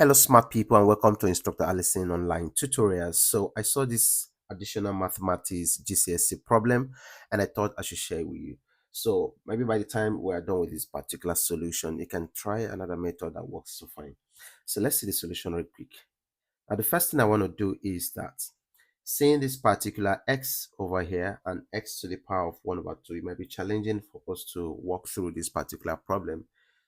Hello, smart people, and welcome to Instructor Allison online tutorials. So, I saw this additional mathematics GCSE problem and I thought I should share it with you. So, maybe by the time we are done with this particular solution, you can try another method that works so fine. So, let's see the solution real quick. Now, the first thing I want to do is that seeing this particular x over here and x to the power of 1 over 2, it might be challenging for us to walk through this particular problem.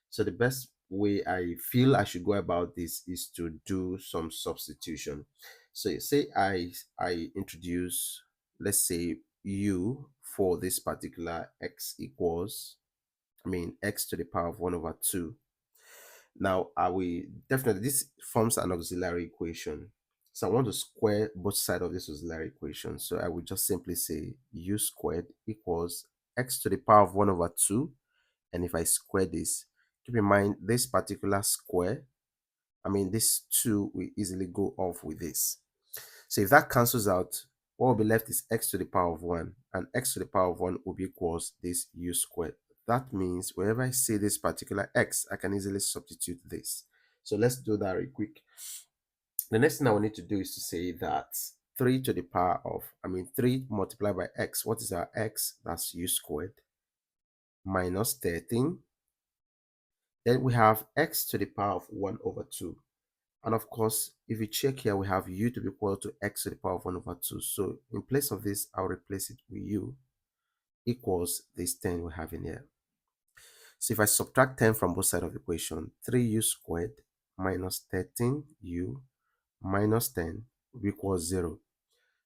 So the best way I feel I should go about this is to do some substitution. So say I introduce, let's say, u for this particular x equals, x to the power of 1 over 2. Now, I will definitely, this forms an auxiliary equation. So I want to square both sides of this auxiliary equation. So I will just simply say u squared equals x to the power of 1 over 2. And if I square this, keep in mind this particular square, this 2 will easily go off with this. So if that cancels out, what will be left is x to the power of 1. And x to the power of 1 will be equals this u squared. That means wherever I see this particular x, I can easily substitute this. So let's do that real quick. The next thing I will need to do is to say that 3 to the power of, 3 multiplied by x. What is our x? That's u squared minus 13. Then we have x to the power of 1 over 2. And of course, if you check here, we have u to be equal to x to the power of 1 over 2. So in place of this, I'll replace it with u equals this 10 we have in here. So if I subtract 10 from both sides of the equation, 3u squared minus 13u minus 10 will equal 0.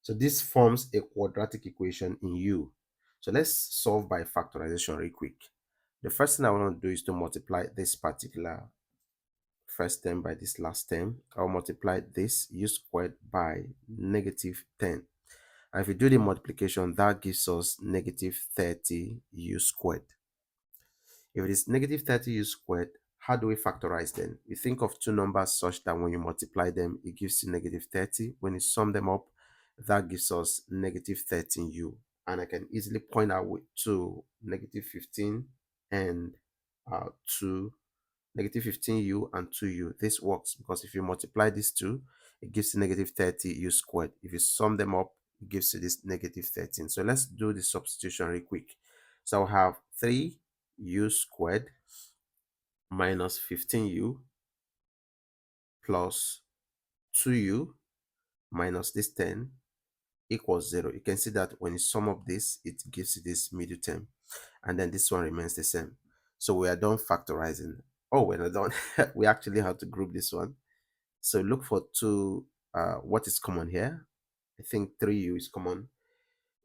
So this forms a quadratic equation in u. So let's solve by factorization real quick. The first thing I want to do is to multiply this particular first term by this last term. I'll multiply this u squared by negative 10. And if you do the multiplication, that gives us negative 30 u squared. If it is negative 30 u squared, how do we factorize them? We think of two numbers such that when you multiply them, it gives you negative 30. When you sum them up, that gives us negative 13u. And I can easily point out with 2, negative 15 and 2, negative 15u and 2u. This works because if you multiply these two, it gives you negative 30u squared. If you sum them up, it gives you this negative 13. So let's do the substitution real quick. So I'll have 3u squared minus 15u plus 2u minus this 10 equals 0. You can see that when you sum up this, it gives you this middle term. And then this one remains the same. So we are done factorizing. Oh, we're not done. We actually have to group this one. So look for what is common here. I think 3u is common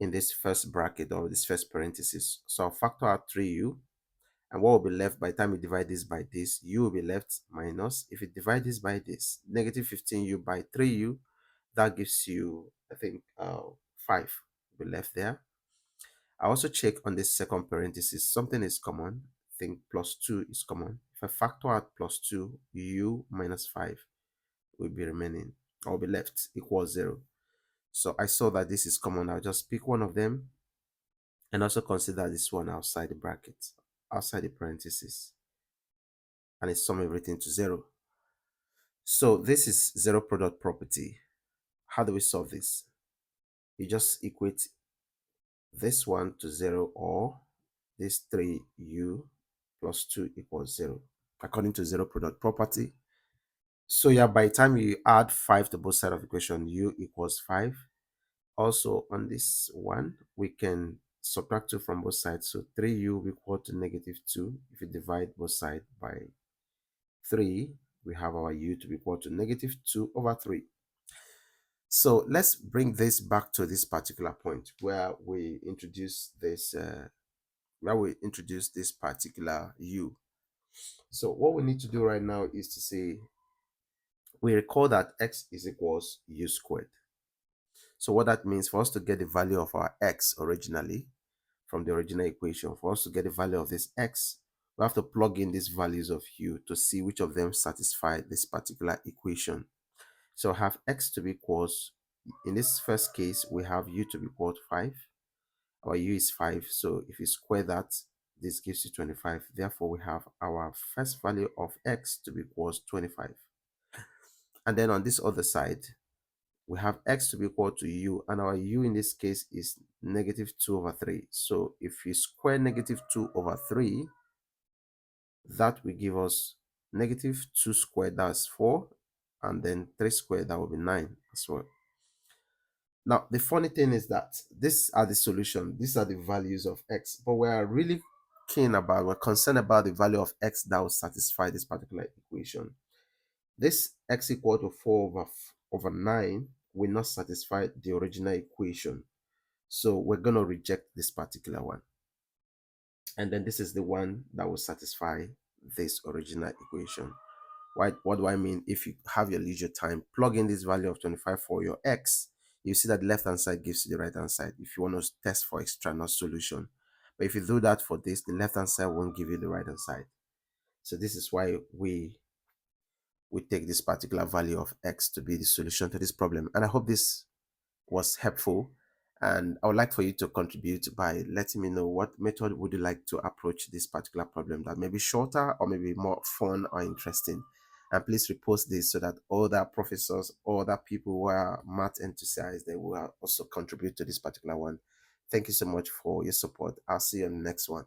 in this first bracket or this first parenthesis. So I'll factor out 3u. And what will be left by the time you divide this by this, u will be left minus. If you divide this by this, negative 15u by 3u, that gives you, I think, 5 will be left there. I also check on this second parenthesis. Something is common. I think plus 2 is common. If I factor out plus 2, u minus 5 will be remaining or will be left equals 0. So I saw that this is common. I'll just pick one of them and also consider this one outside the bracket, outside the parenthesis, and it sum everything to 0. So this is zero product property. How do we solve this? You just equate this one to 0, or this 3u plus 2 equals 0 according to zero product property. So yeah, by the time you add 5 to both sides of the equation, u equals 5. Also on this one, we can subtract 2 from both sides. So 3u will equal to negative 2. If you divide both sides by 3, we have our u to be equal to negative 2 over 3. So let's bring this back to this particular point where we introduce this particular u. So what we need to do right now is to say, we recall that x is equals u squared. So what that means, for us to get the value of our x originally from the original equation, for us to get the value of this x, we have to plug in these values of u to see which of them satisfy this particular equation. So I have x to be equals, in this first case, we have u to be equal to 5. Our u is 5. So if you square that, this gives you 25. Therefore, we have our first value of x to be equals 25. And then on this other side, we have x to be equal to u, and our u in this case is negative 2 over 3. So if you square negative 2 over 3, that will give us negative 2 squared, that's 4, and then 3 squared, that will be 9 as well. Now, the funny thing is that these are the solution, these are the values of x, but we're concerned about the value of x that will satisfy this particular equation. This x equal to 4 over 9 will not satisfy the original equation. So we're going to reject this particular one. And then this is the one that will satisfy this original equation. What do I mean? If you have your leisure time, plug in this value of 25 for your x, you see that the left hand side gives you the right hand side if you want to test for extra not solution. But if you do that for this, the left hand side won't give you the right hand side. So this is why we take this particular value of x to be the solution to this problem. And I hope this was helpful, and I would like for you to contribute by letting me know what method would you like to approach this particular problem that may be shorter or maybe more fun or interesting. And please repost this so that other professors or other people who are math enthusiasts, they will also contribute to this particular one. Thank you so much for your support. I'll see you on the next one.